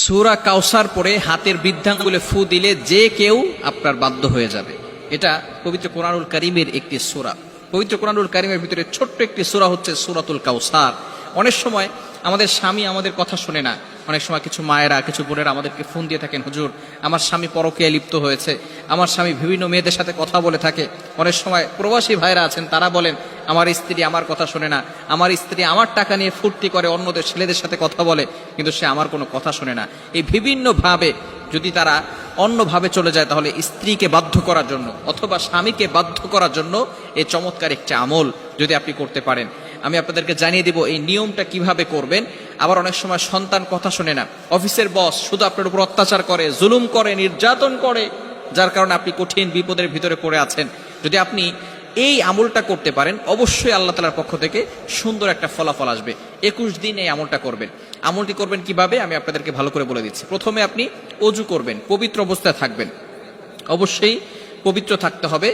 সূরা কাউসার পড়ে হাতের বৃদ্ধাঙ্গুলে ফু দিলে যে কেউ আপনার বাধ্য হয়ে যাবে। এটা পবিত্র কোরআনুল কারীমের একটি সূরা। পবিত্র কোরআনুল কারীমের ভিতরে ছোট্ট একটি সূরা হচ্ছে সূরাতুল কাউসার। অনেক সময় আমাদের স্বামী আমাদের কথা শোনে না। অনেক সময় কিছু মায়েরা, কিছু বোনেরা আমাদেরকে ফোন দিয়ে থাকেন, হুজুর আমার স্বামী পরকীয়ায় লিপ্ত হয়েছে, আমার স্বামী বিভিন্ন মেয়েদের সাথে কথা বলে থাকে। অনেক সময় প্রবাসী ভাইরা আছেন, তারা বলেন আমার স্ত্রী আমার কথা শোনে না, আমার স্ত্রী আমার টাকা নিয়ে ফুর্তি করে অন্যদের ছেলেদের সাথে কথা বলে, কিন্তু সে আমার কোনো কথা শোনে না। এই বিভিন্নভাবে যদি তারা অন্যভাবে চলে যায়, তাহলে স্ত্রীকে বাধ্য করার জন্য অথবা স্বামীকে বাধ্য করার জন্য এই চমৎকার একটি আমল যদি আপনি করতে পারেন, আমি আপনাদেরকে জানিয়ে দিব এই নিয়মটা কিভাবে করবেন। আবার অনেক সময় সন্তান কথা শোনে না, অফিসের বস শুধু আপনার উপর অত্যাচার করে, জুলুম করে, নির্যাতন করে, যার কারণে আপনি কঠিন বিপদের ভিতরে পড়ে আছেন। যদি আপনি এই আমলটা করতে পারেন, অবশ্যই আল্লাহ তাআলার পক্ষ থেকে সুন্দর একটা ফলাফল আসবে। 21 দিন এই আমলটা করবেন। আমলটি করবেন কিভাবে আমি আপনাদেরকে ভালো করে বলে দিচ্ছি। প্রথমে আপনি ওযু করবেন, পবিত্র অবস্থায় থাকবেন, অবশ্যই পবিত্র থাকতে হবে।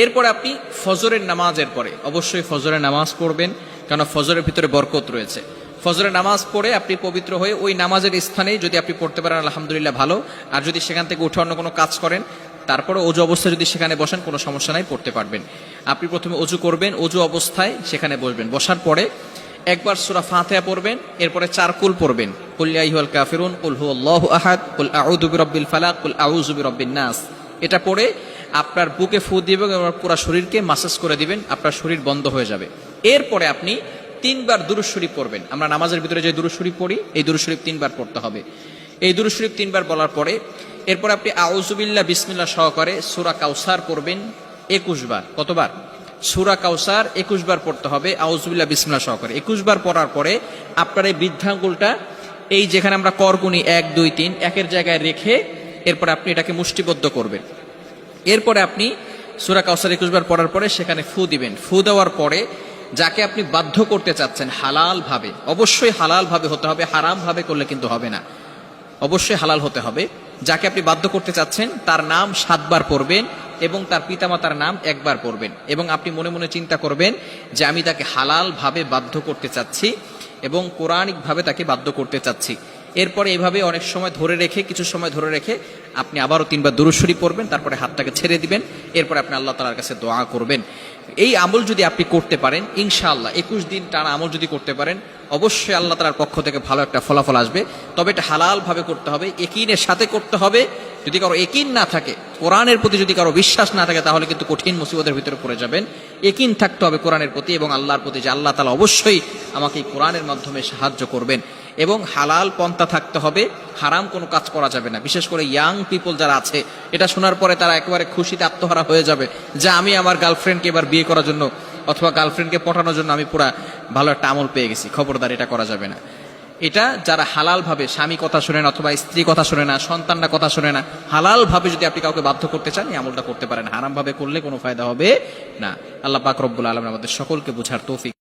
এরপরে আপনি ফজরের নামাজের পরে অবশ্যই ফজরের নামাজ পড়বেন, কারণ ফজরের ভিতরে বরকত রয়েছে। ফজরের নামাজ পড়ে আপনি পবিত্র হয়ে ওই নামাজের স্থানেই যদি আপনি পড়তে পারেন আলহামদুলিল্লাহ ভালো। আর যদি সেখান থেকে উঠে অন্য কোনো কাজ করেন, তারপরে ওযু অবস্থায় যদি সেখানে বসেন কোনো সমস্যা নাই, পড়তে পারবেন। আপনি প্রথমে ওযু করবেন, ওযু অবস্থায় সেখানে বসবেন। বসার পরে একবার সূরা ফাতিহা পড়বেন, এরপরে 4 কুল পড়বেন, কুল ইয়া আইয়ুহাল কাফিরুন, কুল হুয়াল্লাহু আহাদ, কুল আউযু বিরাব্বিল ফালাক, কুল আউযু বিরাব্বিন নাস। এটা পড়ে আপনার বুকে ফু দিবেন এবং পুরো শরীরকে মাসাজ করে দিবেন, আপনার শরীর বন্ধ হয়ে যাবে। এরপরে আপনি 3 বার দুরূদ শরীফ পড়বেন। আমরা নামাজের ভিতরে যে দুরূদ শরীফ পড়ি, এই দুরূদ শরীফ 3 বার পড়তে হবে। এই দুরূদ শরীফ 3 বার বলার পরে এরপর আপনি আউযু বিল্লাহ বিসমিল্লাহ সহকারে সূরা কাউসার পড়বেন 21 বার। কতবার? সূরা কাউসার 21 বার পড়তে হবে আউযু বিল্লাহ বিসমিল্লাহ সহকারে। 21 বার পড়ার পরে আপনার এই বৃদ্ধাঙ্গুলটা এই যেখানে আমরা করগুনি 1 2 3 একের জায়গায় রেখে এরপর আপনি এটাকে মুষ্টিবদ্ধ করবেন। এরপরে আপনি সূরা কাউসার 21 বার পড়ার পরে সেখানে ফু দিবেন। ফু দেওয়ার পরে যাকে আপনি বাধ্য করতে চাচ্ছেন হালাল ভাবে, অবশ্যই হালাল ভাবে হতে হবে, হারাম ভাবে করলে কিন্তু হবে না, অবশ্যই হালাল হতে হবে। যাকে আপনি বাধ্য করতে চাচ্ছেন তার নাম 7 বার পড়বেন এবং তার পিতামাতার নাম 1 বার পড়বেন, এবং আপনি মনে মনে চিন্তা করবেন যে আমি তাকে হালাল ভাবে বাধ্য করতে চাচ্ছি এবং কোরআনিক ভাবে তাকে বাধ্য করতে চাচ্ছি। এরপরে এভাবে অনেক সময় ধরে রেখে, কিছু সময় ধরে রেখে আপনি আবারও 3 বার দুরূদ শরীফ পড়বেন, তারপরে হাতটাকে ছেড়ে দিবেন। এরপরে আপনি আল্লাহ তাআলার কাছে দোয়া করবেন। এই আমল যদি আপনি করতে পারেন ইনশাআল্লাহ 21 দিন টানা আমল যদি করতে পারেন, অবশ্যই আল্লাহ তাআলার পক্ষ থেকে ভালো একটা ফলাফল আসবে। তবে এটা হালাল ভাবে করতে হবে, ইয়াকিনের সাথে করতে হবে। যদি কারো ইয়াকিন না থাকে, কোরআনের প্রতি যদি কারো বিশ্বাস না থাকে, তাহলে কিন্তু কঠিন মুসিবতের ভিতরে পড়ে যাবেন। ইয়াকিন থাকতে হবে কোরআনের প্রতি এবং আল্লাহর প্রতি, যে আল্লাহ তাআলা অবশ্যই আমাকে এই কোরআনের মাধ্যমে সাহায্য করবেন। এবং হালাল পন্থা থাকতে হবে, হারাম কোনো কাজ করা যাবে না। বিশেষ করে ইয়াং পিপল যারা আছে, এটা শোনার পরে তারা একেবারে খুশিতে আত্মহারা হয়ে যাবে যে আমি আমার গার্লফ্রেন্ডকে এবার বিয়ে করার জন্য অথবা গার্লফ্রেন্ডকে পটানোর জন্য আমি পুরা ভালো একটা আমল পেয়ে গেছি। খবরদার, এটা করা যাবে না। এটা যারা হালাল ভাবে, স্বামী কথা শোনে না অথবা স্ত্রী কথা শোনে না, সন্তানরা কথা শোনে না, হালাল ভাবে যদি আপনি কাউকে বাধ্য করতে চান এই আমলটা করতে পারেন। হারাম ভাবে করলে কোনো ফায়দা হবে না। আল্লাহ পাক রব্বুল আলামিন আমাদের সকলকে বুঝার তৌফিক